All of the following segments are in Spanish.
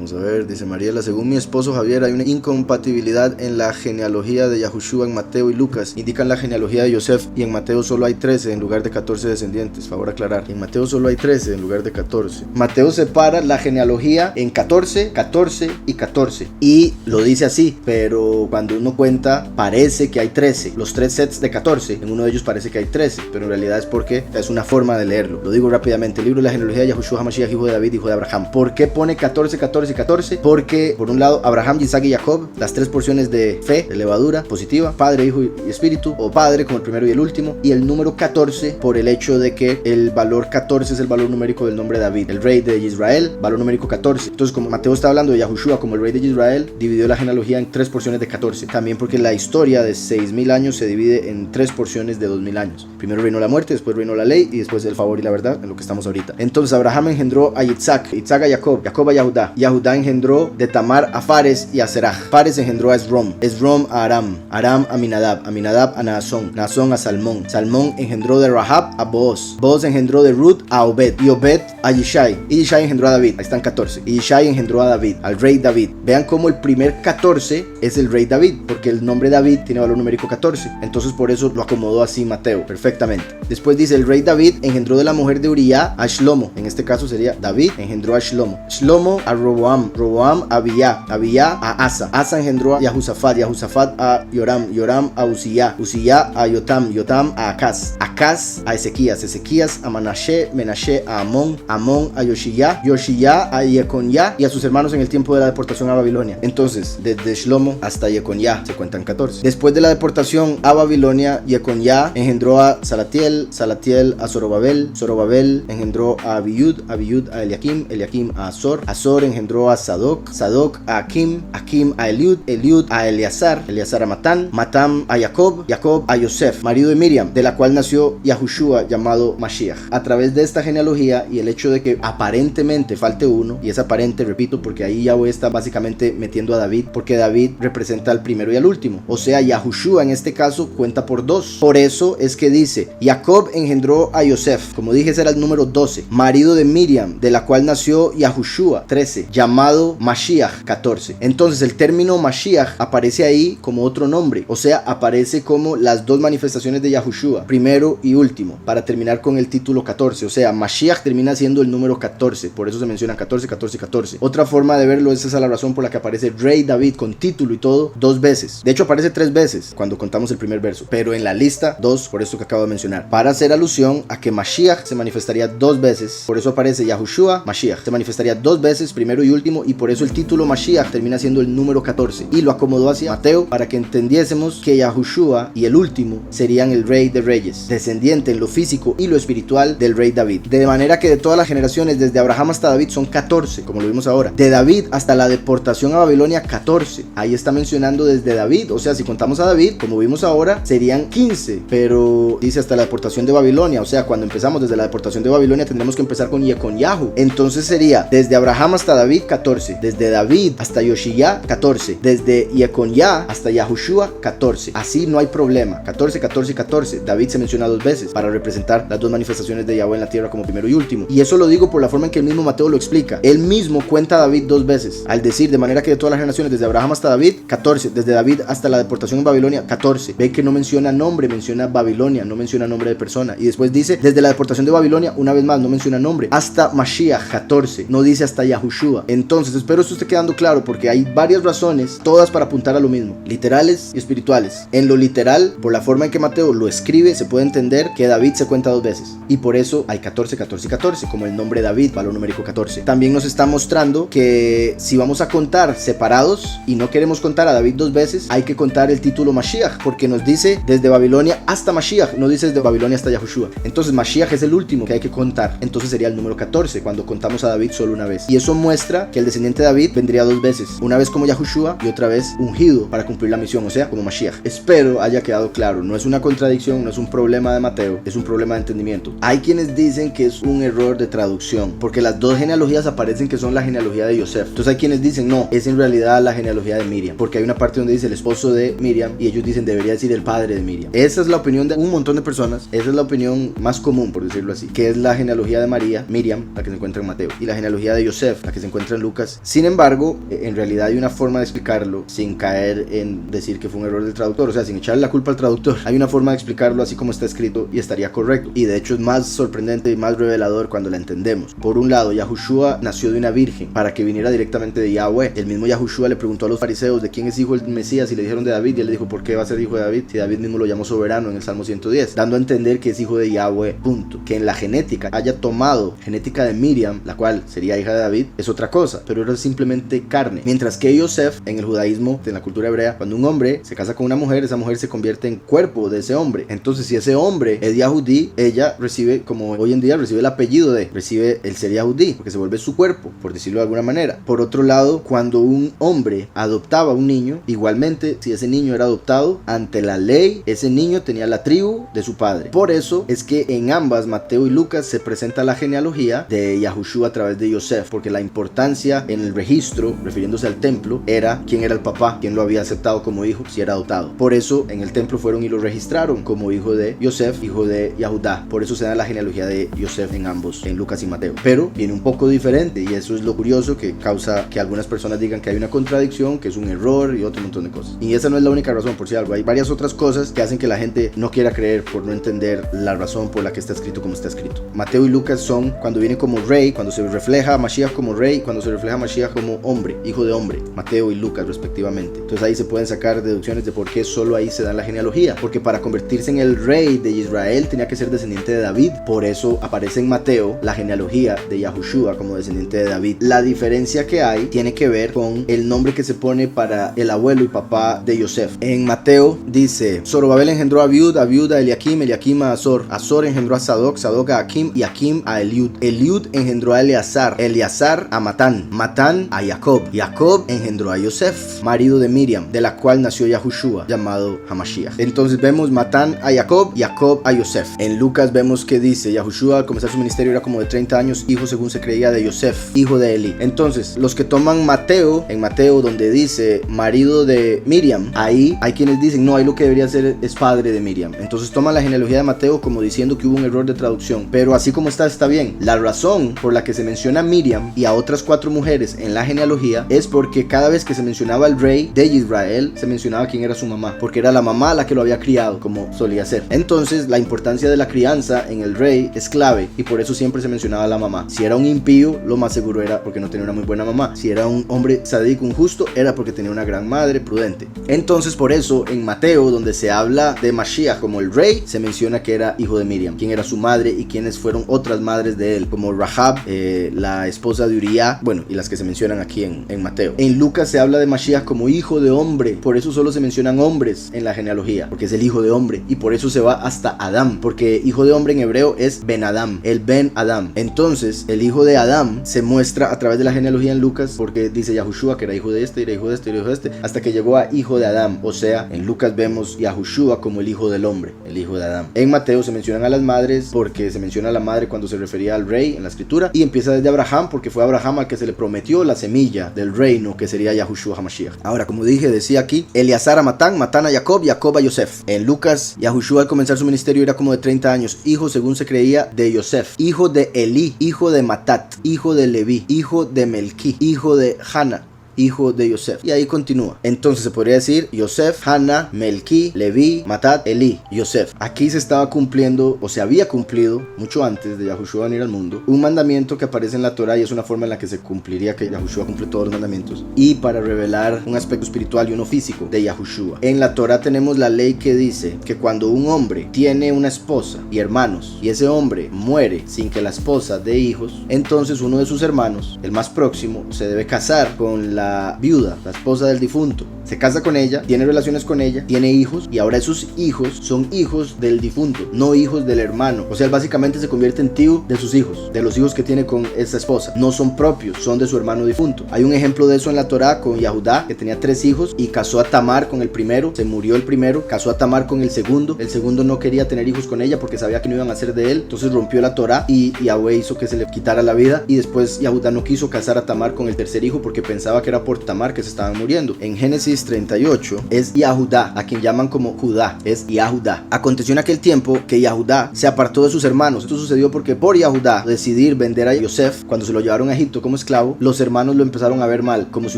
Vamos a ver, dice Mariela, según mi esposo Javier, hay una incompatibilidad en la genealogía de Yahushua en Mateo y Lucas. Indican la genealogía de Yosef y en Mateo solo hay 13 en lugar de 14 descendientes. Favor aclarar. En Mateo solo hay 13 en lugar de 14. Mateo separa la genealogía en 14, 14 y 14. Y lo dice así, pero cuando uno cuenta, parece que hay 13. Los 3 sets de 14, en uno de ellos parece que hay 13, pero en realidad es porque es una forma de leerlo. Lo digo rápidamente. El libro de la genealogía de Yahushua HaMashiach, hijo de David, hijo de Abraham. ¿Por qué pone 14, 14 y 14? Porque, por un lado, Abraham, Isaac y Jacob, las 3 porciones de fe, de levadura positiva, Padre, Hijo y Espíritu, o Padre como el primero y el último, y el número 14 por el hecho de que el valor 14 es el valor numérico del nombre de David, el rey de Israel, valor numérico 14. Entonces, como Mateo está hablando de Yahushua como el rey de Israel, dividió la genealogía en 3 porciones de 14. También porque la historia de 6000 años se divide en 3 porciones de 2000 años. Primero reinó la muerte, después reinó la ley y después el favor y la verdad, en lo que estamos ahorita. Entonces, Abraham engendró a Isaac, Isaac a Jacob, Jacob a Yahudá, Yahudá engendró de Tamar a Fares y a Serach, Fares engendró a Esrom, Esrom a Aram, Aram a Aminadab, Aminadab a Naasón, Naasón a Salmón, Salmón engendró de Rahab a Booz, Booz engendró de Ruth a Obed y Obed a Yishai, y Yishai engendró a David. Ahí están 14. Y Yishai engendró a David, al rey David. Vean cómo el primer 14 es el rey David, porque el nombre David tiene valor numérico 14. Entonces por eso lo acomodó así Mateo, perfectamente. Después dice, el rey David engendró de la mujer de Uriah a Shlomo. En este caso sería David engendró a Shlomo, Shlomo a Roboam, Roboam a Abiyá, Abiyá a Asa, Asa engendró a Yahusafat, Yahusafat a Yoram, Yoram a Uziyá, Uziyá a Yotam, Yotam a Acaz, Acaz a Ezequías, Ezequías a Manashe, Menashe a Amón, Amón a Yoshiyá, Yoshiyá a Yeconyá y a sus hermanos en el tiempo de la deportación a Babilonia. Entonces, desde Shlomo hasta Yeconyá se cuentan 14. Después de la deportación a Babilonia, Yeconyá engendró a Salatiel, Salatiel a Zorobabel, Zorobabel engendró a Abiyud, Abiyud a Eliakim, Eliakim a Azor, Azor engendró a Sadoc, Sadoc a Akim, Akim a Eliud, Eliud a Eleazar, Eleazar a Matán, Matán a Jacob, Jacob a Yosef, marido de Miriam, de la cual nació Yahushua llamado Mashiach. A través de esta genealogía y el hecho de que aparentemente falte uno, y es aparente, repito, porque ahí Yahweh está básicamente metiendo a David, porque David representa al primero y al último, o sea, Yahushua en este caso cuenta por 2. Por eso es que dice, Jacob engendró a Yosef, como dije ese era el número 12, marido de Miriam, de la cual nació Yahushua, 13, llamado Mashiach, 14. Entonces el término Mashiach aparece ahí como otro nombre, o sea, aparece como las 2 manifestaciones de Yahushua, primero y último, para terminar con el título 14, o sea, Mashiach termina siendo el número 14, por eso se menciona 14, 14 y 14. Otra forma de verlo es esa la razón por la que aparece Rey David con título y todo 2 veces. De hecho aparece 3 veces cuando contamos el primer verso, pero en la lista 2, por esto que acabo de mencionar, para hacer alusión a que Mashiach se manifestaría 2 veces, por eso aparece Yahushua, Mashiach, se manifestaría 2 veces, primero y último, y por eso el título Mashiach termina siendo el número 14, y lo acomodó hacia Mateo para que entendiésemos que Yahushua y el último serían el rey de reyes, descendiente en lo físico y lo espiritual del rey David, de manera que de todas las generaciones desde Abraham hasta David son 14, como lo vimos ahora, de David hasta la deportación a Babilonia 14, ahí está mencionando desde David, o sea, si contamos a David, como vimos ahora, serían 15, pero dice hasta la deportación de Babilonia, o sea, cuando empezamos desde la deportación de Babilonia tendremos que empezar con Yeconyahú, entonces sería desde Abraham hasta David 14, desde David hasta Yoshiyá 14, desde Yeconyá hasta Yahushua 14, así no hay problema, 14, 14 y 14, David se menciona 2 veces para representar las 2 manifestaciones de Yahweh en la tierra como primero y último, y eso lo digo por la forma en que el mismo Mateo lo explica, él mismo cuenta a David 2 veces, al decir de manera que de todas las generaciones desde Abraham hasta David 14, desde David hasta la deportación en Babilonia 14, ve que no menciona nombre, menciona Babilonia, no menciona nombre de persona, y después dice desde la deportación de Babilonia, una vez más no menciona nombre, hasta Mashiach 14, no dice hasta Yahushua. Entonces espero esto esté quedando claro, porque hay varias razones, todas para apuntar a lo mismo, literales y espirituales. En lo literal, por la forma en que Mateo lo escribe, se puede entender que David se cuenta 2 veces, y por eso hay 14, 14 y 14, como el nombre David, valor numérico 14. También nos está mostrando que si vamos a contar separados y no queremos contar a David 2 veces, hay que contar el título Mashiach, porque nos dice desde Babilonia hasta Mashiach, no dice desde Babilonia hasta Yahushua. Entonces Mashiach es el último que hay que contar, entonces sería el número 14 cuando contamos a David solo una vez, y eso muestra que el descendiente de David vendría 2 veces, una vez como Yahushua y otra vez ungido para cumplir la misión, o sea, como Mashiach. Espero haya quedado claro, no es una contradicción, no es un problema de Mateo, es un problema de entendimiento. Hay quienes dicen que es un error de traducción, porque las 2 genealogías aparecen que son la genealogía de Yosef, entonces hay quienes dicen no, es en realidad la genealogía de Miriam, porque hay una parte donde dice el esposo de Miriam y ellos dicen debería decir el padre de Miriam. Esa es la opinión de un montón de personas, esa es la opinión más común, por decirlo así, que es la genealogía de María, Miriam, la que se encuentra en Mateo, y la genealogía de Yosef, la que se encuentra encuentra en Lucas. Sin embargo, en realidad hay una forma de explicarlo sin caer en decir que fue un error del traductor, o sea, sin echarle la culpa al traductor. Hay una forma de explicarlo así como está escrito y estaría correcto. Y de hecho es más sorprendente y más revelador cuando la entendemos. Por un lado, Yahushua nació de una virgen para que viniera directamente de Yahweh. El mismo Yahushua le preguntó a los fariseos de quién es hijo el Mesías y le dijeron de David, y él le dijo, ¿por qué va a ser hijo de David? Si David mismo lo llamó soberano en el Salmo 110, dando a entender que es hijo de Yahweh, punto. Que en la genética haya tomado genética de Miriam, la cual sería hija de David, es otra cosa, pero era simplemente carne. Mientras que Yosef, en el judaísmo, en la cultura hebrea, cuando un hombre se casa con una mujer, esa mujer se convierte en cuerpo de ese hombre. Entonces, si ese hombre es Yahudí, ella recibe, como hoy en día, recibe el apellido recibe el ser Yahudí, porque se vuelve su cuerpo, por decirlo de alguna manera. Por otro lado, cuando un hombre adoptaba a un niño, igualmente, si ese niño era adoptado, ante la ley, ese niño tenía la tribu de su padre. Por eso es que en ambas, Mateo y Lucas, se presenta la genealogía de Yahushua a través de Yosef, porque la importancia en el registro, refiriéndose al templo, era quién era el papá, quién lo había aceptado como hijo, si era adoptado. Por eso en el templo fueron y lo registraron como hijo de Yosef, hijo de Yahudá. Por eso se da la genealogía de Yosef en ambos, en Lucas y Mateo. Pero viene un poco diferente, y eso es lo curioso que causa que algunas personas digan que hay una contradicción, que es un error y otro montón de cosas. Y esa no es la única razón, por si algo. Hay varias otras cosas que hacen que la gente no quiera creer por no entender la razón por la que está escrito como está escrito. Mateo y Lucas son cuando viene como rey, cuando se refleja a Mashiach como rey, cuando se refleja a Mashiach como hombre, hijo de hombre. Mateo y Lucas respectivamente. Entonces ahí se pueden sacar deducciones de por qué solo ahí se da la genealogía, porque para convertirse en el rey de Israel tenía que ser descendiente de David. Por eso aparece en Mateo la genealogía de Yahushua como descendiente de David. La diferencia que hay tiene que ver con el nombre que se pone para el abuelo y papá de Yosef. En Mateo dice, Zorobabel engendró a Abiud, Abiud a Eliakim, Eliakim a Azor, Azor engendró a Sadoc, Sadoc a Akim y Akim a Eliud. Eliud engendró a Eleazar, Eleazar a Matán, Matán a Jacob, Jacob engendró a Yosef, marido de Miriam, de la cual nació Yahushua, llamado Hamashiach. Entonces vemos Matán a Jacob, Jacob a Yosef. En Lucas vemos que dice, Yahushua al comenzar su ministerio era como de 30 años, hijo según se creía de Yosef, hijo de Eli. Entonces, los que toman Mateo, en Mateo donde dice marido de Miriam, ahí hay quienes dicen, no, ahí lo que debería ser es padre de Miriam. Entonces toman la genealogía de Mateo como diciendo que hubo un error de traducción, pero así como está bien. La razón por la que se menciona a Miriam y a otras 4 mujeres en la genealogía es porque cada vez que se mencionaba al rey de Israel, se mencionaba quién era su mamá, porque era la mamá la que lo había criado, como solía ser. Entonces, la importancia de la crianza en el rey es clave, y por eso siempre se mencionaba a la mamá. Si era un impío, lo más seguro era porque no tenía una muy buena mamá. Si era un hombre sádico, un justo, era porque tenía una gran madre prudente. Entonces, por eso, en Mateo, donde se habla de Mashiach como el rey, se menciona que era hijo de Miriam, quién era su madre y quiénes fueron otras madres de él, como Rahab, la esposa de Uriah, bueno, y las que se mencionan aquí en Mateo. En Lucas se habla de Mashiach como hijo de hombre, por eso solo se mencionan hombres en la genealogía, porque es el hijo de hombre, y por eso se va hasta Adam, porque hijo de hombre en hebreo es Ben Adam, el Ben Adam. Entonces, el hijo de Adam se muestra a través de la genealogía en Lucas, porque dice Yahushua que era hijo de este, era hijo de este, era hijo de este, hasta que llegó a hijo de Adam. O sea, en Lucas vemos Yahushua como el hijo del hombre, el hijo de Adam. En Mateo se mencionan a las madres, porque se menciona a la madre cuando se refería al rey en la escritura, y empieza desde Abraham, porque fue Abraham al que se le prometió la semilla del reino, que sería Yahushua HaMashiach. Ahora, como dije, decía aquí, Eleazar a Matán, Matán a Jacob, Jacob a Yosef. En Lucas, Yahushua al comenzar su ministerio era como de 30 años, hijo según se creía de Yosef, hijo de Elí, hijo de Matat, hijo de Leví, hijo de Melquí, hijo de Hanna, hijo de Yosef. Y ahí continúa. Entonces se podría decir Yosef, Hanna, Melquí, Leví, Matat, Elí, Yosef. Aquí se estaba cumpliendo, o se había cumplido mucho antes de Yahushua venir al mundo, un mandamiento que aparece en la Torah, y es una forma en la que se cumpliría que Yahushua cumple todos los mandamientos, y para revelar un aspecto espiritual y uno físico de Yahushua. En la Torah tenemos la ley que dice que cuando un hombre tiene una esposa y hermanos, y ese hombre muere sin que la esposa dé hijos, entonces uno de sus hermanos, el más próximo, se debe casar con la viuda, la esposa del difunto. Se casa con ella, tiene relaciones con ella, tiene hijos, y ahora esos hijos son hijos del difunto, no hijos del hermano. O sea, él básicamente se convierte en tío de sus hijos, de los hijos que tiene con esa esposa. No son propios, son de su hermano difunto. Hay un ejemplo de eso en la Torah con Yahudá, que tenía 3 hijos y casó a Tamar con el primero, se murió el primero, casó a Tamar con el segundo no quería tener hijos con ella porque sabía que no iban a ser de él, entonces rompió la Torah y Yahweh hizo que se le quitara la vida, y después Yahudá no quiso casar a Tamar con el tercer hijo porque pensaba que era por Tamar que se estaban muriendo. En Génesis 38 es Yahudá, a quien llaman como Judá, es Yahudá. Aconteció en aquel tiempo que Yahudá se apartó de sus hermanos. Esto sucedió porque por Yahudá decidir vender a Yosef, cuando se lo llevaron a Egipto como esclavo, los hermanos lo empezaron a ver mal, como si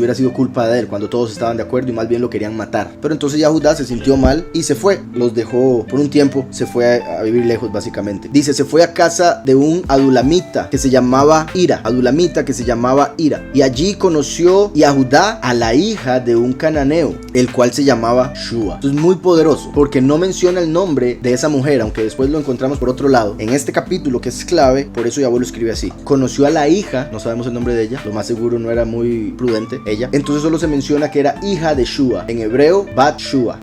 hubiera sido culpa de él, cuando todos estaban de acuerdo y más bien lo querían matar. Pero entonces Yahudá se sintió mal y se fue, los dejó por un tiempo, se fue a vivir lejos básicamente. Dice, se fue a casa de un adulamita que se llamaba Ira, y allí conoció Yahudá a la hija de un cananeo, el cual se llamaba Shua. Esto es muy poderoso porque no menciona el nombre de esa mujer, aunque después lo encontramos por otro lado en este capítulo, que es clave. Por eso Yahweh lo escribe así: conoció a la hija, no sabemos el nombre de ella, lo más seguro no era muy prudente ella, entonces solo se menciona que era hija de Shua, en hebreo Bat Shua,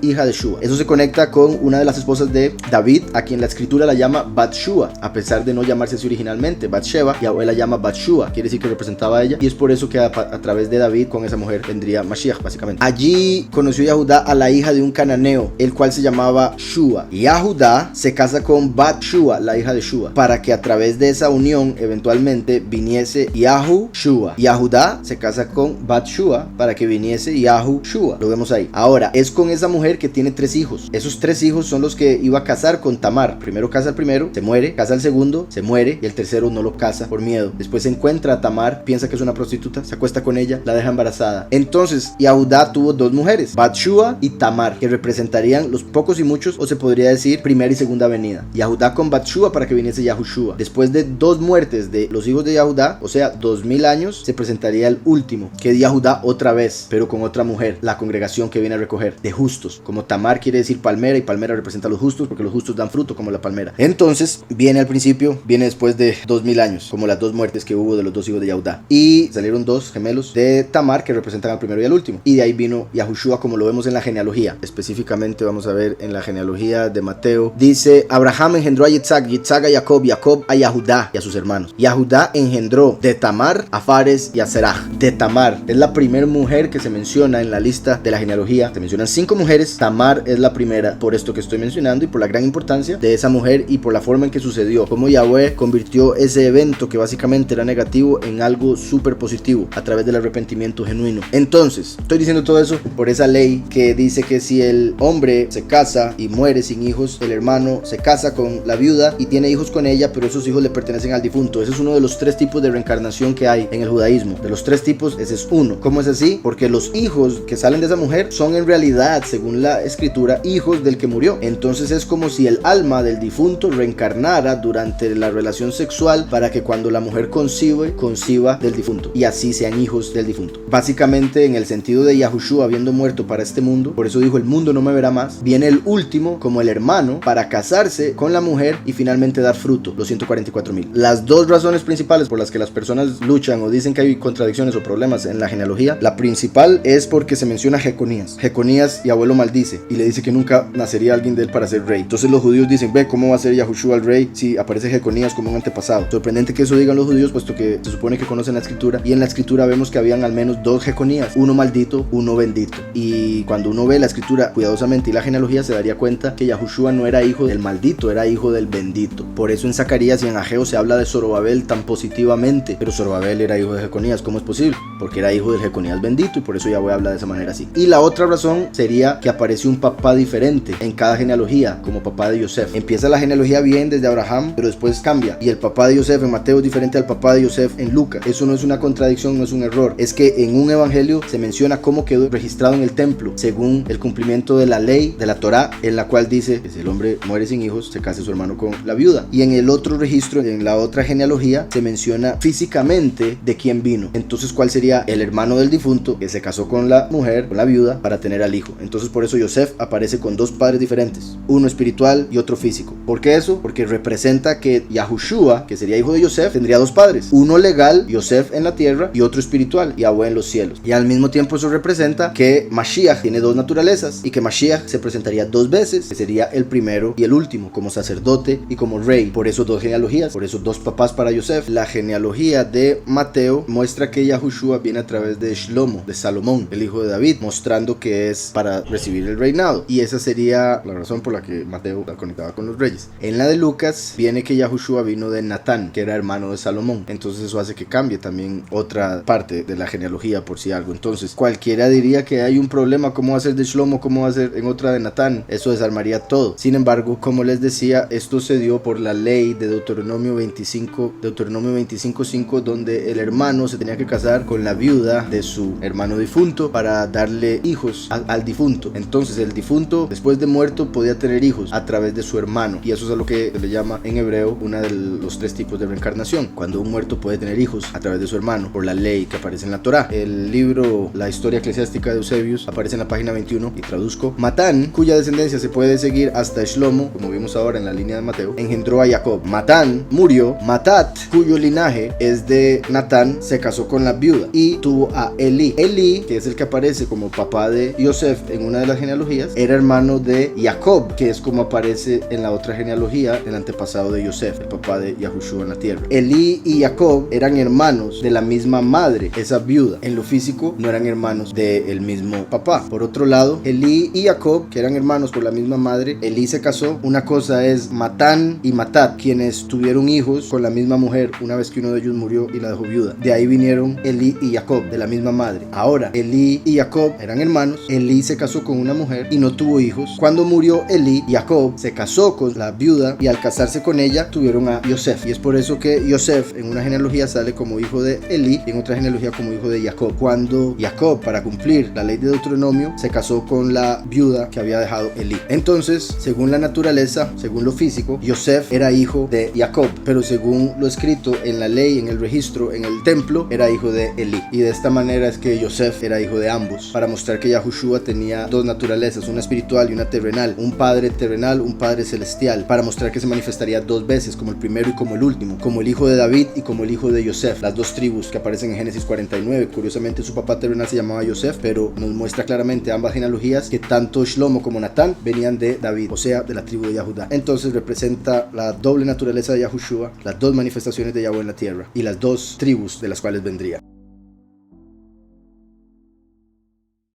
hija de Shua. Eso se conecta con una de las esposas de David, a quien la escritura la llama Bat Shua, a pesar de no llamarse así originalmente, Bat-sheba. Yahweh la llama Bat Shua, quiere decir que representaba a ella, y es por eso que a través de David con esa mujer vendría Mashiach básicamente. Allí conoció Yahudá a la hija de un cananeo, el cual se llamaba Shua. Y Yahudá se casa con Bat Shua, la hija de Shua, para que a través de esa unión eventualmente viniese Yahu Shua. Yahudá se casa con Bat Shua para que viniese Yahu Shua. Lo vemos ahí. Ahora, es con esa mujer que tiene 3 hijos. Esos 3 hijos son los que iba a casar con Tamar. Primero casa al primero, se muere, casa al segundo, se muere, y el tercero no lo casa por miedo. Después se encuentra a Tamar, piensa que es una prostituta, se acuesta con ella, la deja embarazada. Entonces Yahudá tuvo 2 mujeres, Bat-shua y Tamar, que representarían los pocos y muchos, o se podría decir primera y segunda venida. Yahudá con Bat-shua para que viniese Yahushua. Después de 2 muertes de los hijos de Yahudá, o sea 2000 años, se presentaría el último, que es Yahudá otra vez, pero con otra mujer, la congregación que viene a recoger, de justos. Como Tamar quiere decir palmera, y palmera representa a los justos, porque los justos dan fruto como la palmera. Entonces viene al principio, viene después de 2000 años, como las 2 muertes que hubo de los 2 hijos de Yahudá, y salieron 2 gemelos de Tamar que representan al primero y al último, y de ahí vino Yahushua, como lo vemos en la genealogía. Específicamente vamos a ver en la genealogía de Mateo, dice: Abraham engendró a Yitzhak, Yitzhak a Jacob, Jacob a Yahudá y a sus hermanos. Yahudá engendró de Tamar a Fares y a Serach. De Tamar es la primera mujer que se menciona en la lista de la genealogía. Se mencionan 5 mujeres, Tamar es la primera, por esto que estoy mencionando y por la gran importancia de esa mujer y por la forma en que sucedió, como Yahweh convirtió ese evento que básicamente era negativo en algo súper positivo a través del arrepentimiento genuino. Entonces, estoy diciendo todo eso por esa ley que dice que si el hombre se casa y muere sin hijos, el hermano se casa con la viuda y tiene hijos con ella, pero esos hijos le pertenecen al difunto. Ese es uno de los 3 tipos de reencarnación que hay en el judaísmo. De los 3 tipos, ese es uno. ¿Cómo es así? Porque los hijos que salen de esa mujer son en realidad, según la escritura, hijos del que murió. Entonces es como si el alma del difunto reencarnara durante la relación sexual para que cuando la mujer conciba del difunto, y así sean hijos del difunto. Básicamente, en el sentido de Yahushua habiendo muerto para este mundo, por eso dijo: el mundo no me verá más, viene el último como el hermano para casarse con la mujer y finalmente dar fruto, los 144,000. Las 2 razones principales por las que las personas luchan o dicen que hay contradicciones o problemas en la genealogía, la principal es porque se menciona Jeconías. Jeconías, Yahweh lo maldice y le dice que nunca nacería alguien de él para ser rey. Entonces los judíos dicen: ve, ¿cómo va a ser Yahushua el rey si aparece Jeconías como un antepasado? Sorprendente que eso digan los judíos, puesto que se supone que conocen la escritura, y en la escritura vemos que habían al menos 2 Jeconías, uno maldito, uno bendito. Y cuando uno ve la escritura cuidadosamente y la genealogía, se daría cuenta que Yahushua no era hijo del maldito, era hijo del bendito. Por eso en Zacarías y en Ageo se habla de Zorobabel tan positivamente, pero Zorobabel era hijo de Jeconías. ¿Cómo es posible? Porque era hijo del Jeconías bendito, y por eso Yahweh habla de esa manera así. Y la otra razón sería que aparece un papá diferente en cada genealogía, como papá de Yosef. Empieza la genealogía bien desde Abraham, pero después cambia, y el papá de Yosef en Mateo es diferente al papá de Yosef en Lucas. Eso no es una contradicción, no es un error, es que en un evangelio se menciona cómo quedó registrado en el templo según el cumplimiento de la ley de la Torá, en la cual dice que si el hombre muere sin hijos, se case su hermano con la viuda. Y en el otro registro, en la otra genealogía, se menciona físicamente de quién vino. Entonces, ¿cuál sería? El hermano del difunto que se casó con la mujer, con la viuda, para tener al hijo. Entonces, por eso Yosef aparece con 2 padres diferentes, uno espiritual y otro físico. ¿Por qué eso? Porque representa que Yahushua, que sería hijo de Yosef, tendría 2 padres, uno legal, Yosef en la tierra, y otro espiritual, Yahweh en los cielos. Y al mismo tiempo eso representa que Mashiach tiene 2 naturalezas, y que Mashiach se presentaría 2 veces, que sería el primero y el último, como sacerdote y como rey. Por eso 2 genealogías, por eso 2 papás para Yosef. La genealogía de Mateo muestra que Yahushua viene a través de Shlomo, de Salomón, el hijo de David, mostrando que es para recibir el reinado, y esa sería la razón por la que Mateo está conectado con los reyes. En la de Lucas viene que Yahushua vino de Natán, que era hermano de Salomón. Entonces eso hace que cambie también otra parte parte de la genealogía por si algo. Entonces cualquiera diría que hay un problema, ¿cómo va a ser de Shlomo? ¿Cómo va a ser en otra de Natán? Eso desarmaría todo. Sin embargo, como les decía, esto se dio por la ley de Deuteronomio 25:5, donde el hermano se tenía que casar con la viuda de su hermano difunto para darle hijos al difunto. Entonces el difunto después de muerto podía tener hijos a través de su hermano, y eso es a lo que se le llama en hebreo una de los 3 tipos de reencarnación, cuando un muerto puede tener hijos a través de su hermano por la ley que aparece en la Torá. El libro La historia eclesiástica de Eusebius aparece en la página 21 y traduzco: Matán, cuya descendencia se puede seguir hasta Shlomo, como vimos ahora en la línea de Mateo, engendró a Jacob. Matán murió. Matat, cuyo linaje es de Natán, se casó con la viuda y tuvo a Elí. Elí, que es el que aparece como papá de Yosef en una de las genealogías, era hermano de Jacob, que es como aparece en la otra genealogía, el antepasado de Yosef, el papá de Yahushua en la tierra. Elí y Jacob eran hermanos de la misma madre, esa viuda. En lo físico no eran hermanos del mismo papá. Por otro lado, Elí y Jacob, que eran hermanos por la misma madre, Elí se casó. Una cosa es Matán y Matat, quienes tuvieron hijos con la misma mujer una vez que uno de ellos murió y la dejó viuda. De ahí vinieron Elí y Jacob, de la misma madre. Ahora, Elí y Jacob eran hermanos. Elí se casó con una mujer y no tuvo hijos. Cuando murió Elí, Jacob se casó con la viuda y al casarse con ella tuvieron a Yosef. Y es por eso que Yosef en una genealogía sale como hijo de Elí y en otra genealogía como hijo de Jacob. Cuando Jacob, para cumplir la ley de Deuteronomio, se casó con la viuda que había dejado Elí. Entonces, según la naturaleza, según lo físico, Yosef era hijo de Jacob, pero según lo escrito en la ley, en el registro, en el templo, era hijo de Elí. Y de esta manera es que Yosef era hijo de ambos, para mostrar que Yahushua tenía 2 naturalezas, una espiritual y una terrenal, un padre terrenal, un padre celestial, para mostrar que se manifestaría 2 veces, como el primero y como el último, como el hijo de David y como el hijo de Yosef, las 2 tribus que aparecen en Génesis 49. Curiosamente su papá terrenal se llamaba Yosef, pero nos muestra claramente ambas genealogías que tanto Shlomo como Natán venían de David, o sea, de la tribu de Yahudá. Entonces representa la doble naturaleza de Yahushua, las 2 manifestaciones de Yahweh en la tierra y las 2 tribus de las cuales vendría.